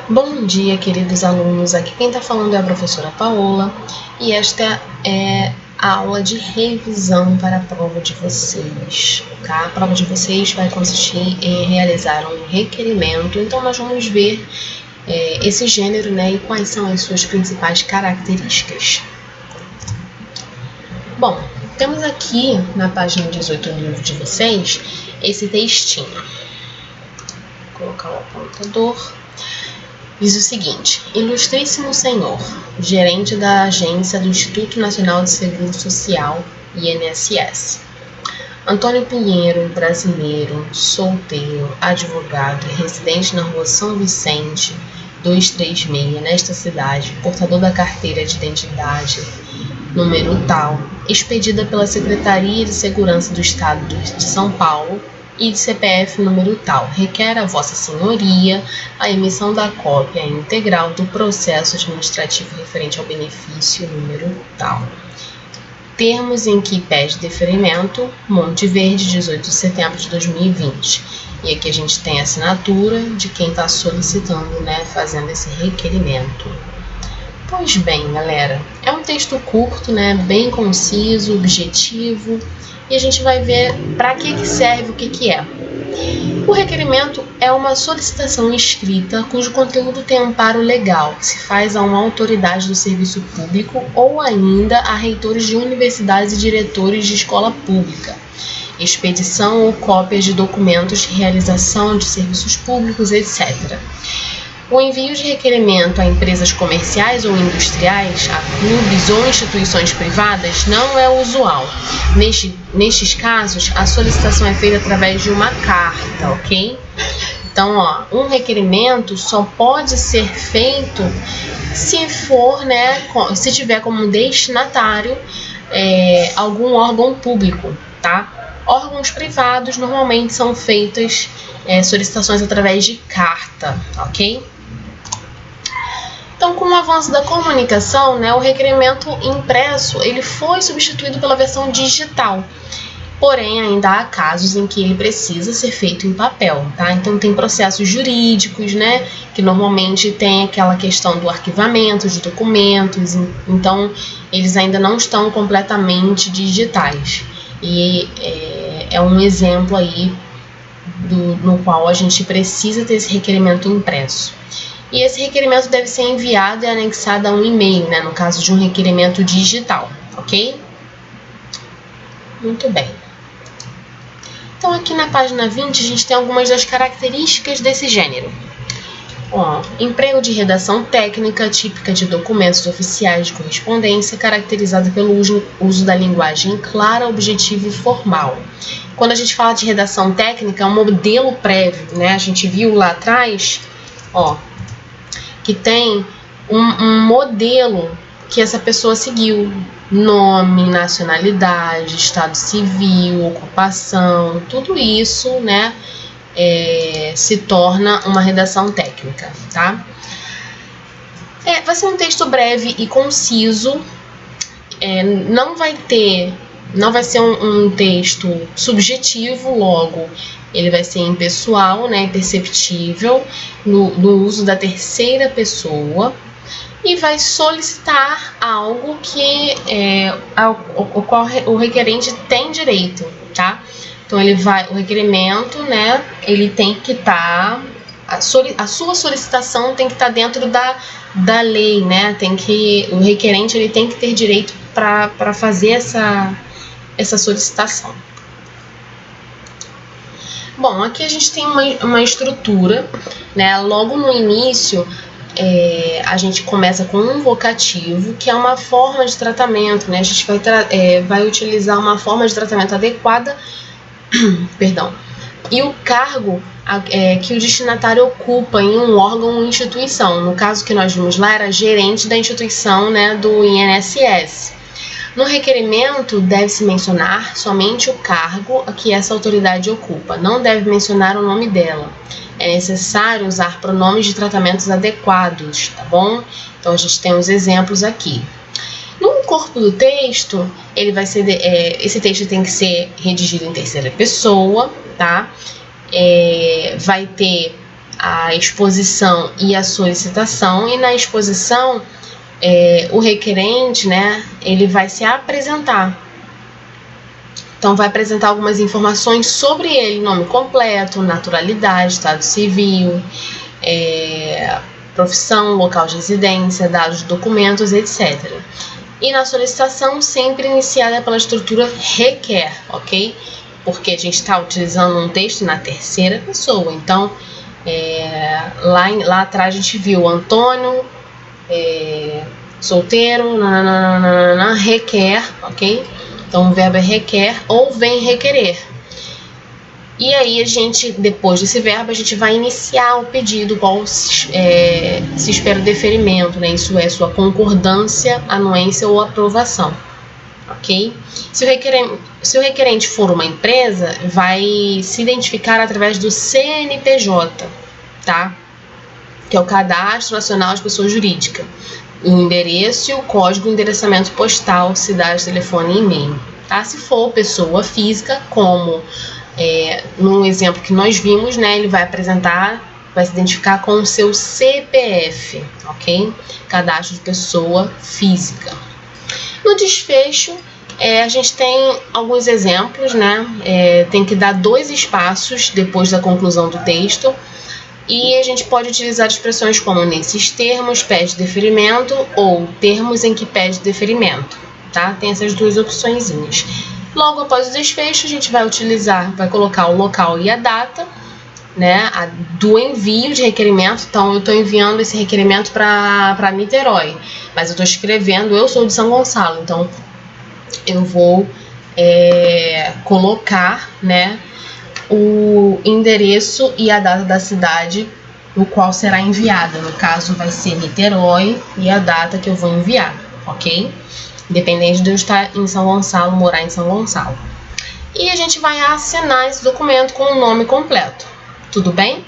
Bom dia, queridos alunos. Aqui quem está falando é a professora Paola e esta é a aula de revisão para a prova de vocês, tá? A prova de vocês vai consistir em realizar um requerimento, então nós vamos ver esse gênero, né, e quais são as suas principais características. Bom, temos aqui na página 18 do livro de vocês esse textinho. Vou colocar o apontador. Diz o seguinte: Ilustríssimo Senhor, gerente da agência do Instituto Nacional de Seguro Social, INSS. Antônio Pinheiro, brasileiro, solteiro, advogado e residente na rua São Vicente, 236, nesta cidade, portador da carteira de identidade, número tal, expedida pela Secretaria de Segurança do Estado de São Paulo, e de CPF número tal, requer a Vossa Senhoria a emissão da cópia integral do processo administrativo referente ao benefício número tal. Termos em que pede deferimento, Monte Verde, 18 de setembro de 2020. E aqui a gente tem a assinatura de quem está solicitando, né, fazendo esse requerimento. Pois bem, galera, é um texto curto, né, bem conciso, objetivo, e a gente vai ver para que serve, o que é. O requerimento é uma solicitação escrita cujo conteúdo tem amparo legal, que se faz a uma autoridade do serviço público ou ainda a reitores de universidades e diretores de escola pública, expedição ou cópias de documentos de realização de serviços públicos, etc. O envio de requerimento a empresas comerciais ou industriais, a clubes ou instituições privadas não é usual. Nestes casos, a solicitação é feita através de uma carta, ok? Então, um requerimento só pode ser feito se for, né, se tiver como destinatário algum órgão público, tá? Órgãos privados normalmente são feitas solicitações através de carta, ok? Então, com o avanço da comunicação, né, o requerimento impresso ele foi substituído pela versão digital. Porém, ainda há casos em que ele precisa ser feito em papel, tá? Então, tem processos jurídicos, né, que normalmente tem aquela questão do arquivamento de documentos. Então, eles ainda não estão completamente digitais. E é um exemplo aí no qual a gente precisa ter esse requerimento impresso. E esse requerimento deve ser enviado e anexado a um e-mail, né, no caso de um requerimento digital, ok? Muito bem. Então, aqui na página 20, a gente tem algumas das características desse gênero. Emprego de redação técnica, típica de documentos oficiais de correspondência, caracterizada pelo uso da linguagem clara, objetiva e formal. Quando a gente fala de redação técnica, é um modelo prévio, né? A gente viu lá atrás, que tem um modelo que essa pessoa seguiu. Nome, nacionalidade, estado civil, ocupação, tudo isso, né, se torna uma redação técnica, tá? Vai ser um texto breve e conciso, não vai ser um texto subjetivo, logo ele vai ser impessoal, né, perceptível, no uso da terceira pessoa, e vai solicitar algo que o requerente tem direito, tá? Então, o requerimento, né, ele tem que estar, a sua solicitação tem que estar dentro da lei, né? O requerente ele tem que ter direito para fazer essa solicitação. Bom, aqui a gente tem uma estrutura, né? Logo no início, a gente começa com um vocativo, que é uma forma de tratamento, né? A gente vai utilizar uma forma de tratamento adequada, perdão, e o cargo que o destinatário ocupa em um órgão ou instituição. No caso que nós vimos lá, era gerente da instituição, né, do INSS. No requerimento, deve-se mencionar somente o cargo que essa autoridade ocupa, não deve mencionar o nome dela. É necessário usar pronomes de tratamentos adequados, tá bom? Então, a gente tem os exemplos aqui. No corpo do texto, esse texto tem que ser redigido em terceira pessoa, tá? Vai ter a exposição e a solicitação, e na exposição o requerente, né, ele vai se apresentar. Então, vai apresentar algumas informações sobre ele: nome completo, naturalidade, estado civil, profissão, local de residência, dados de documentos, etc. E na solicitação, sempre iniciada pela estrutura requer, ok? Porque a gente está utilizando um texto na terceira pessoa. Então, lá atrás a gente viu Antônio, solteiro, requer, ok? Então, o verbo é requer ou vem requerer. E aí, depois desse verbo, a gente vai iniciar o pedido, qual se espera o deferimento, né? Isso é sua concordância, anuência ou aprovação, ok? Se o requerente for uma empresa, vai se identificar através do CNPJ, tá? Que é o Cadastro Nacional de Pessoa Jurídica. O endereço e o código de endereçamento postal, cidade, telefone e e-mail. Tá? Se for pessoa física, como no exemplo que nós vimos, né, ele vai se identificar com o seu CPF, ok? Cadastro de pessoa física. No desfecho, a gente tem alguns exemplos, né? Tem que dar 2 espaços depois da conclusão do texto. E a gente pode utilizar expressões como nesses termos, pede deferimento, ou termos em que pede deferimento, tá? Tem essas 2 opçõezinhas. Logo após o desfecho, a gente vai colocar o local e a data, né, do envio de requerimento. Então, eu estou enviando esse requerimento para Niterói, mas eu estou escrevendo, eu sou de São Gonçalo, então eu vou colocar, né, o endereço e a data da cidade no qual será enviada. No caso, vai ser Niterói e a data que eu vou enviar, ok? Independente de eu estar em São Gonçalo, morar em São Gonçalo. E a gente vai assinar esse documento com o nome completo. Tudo bem?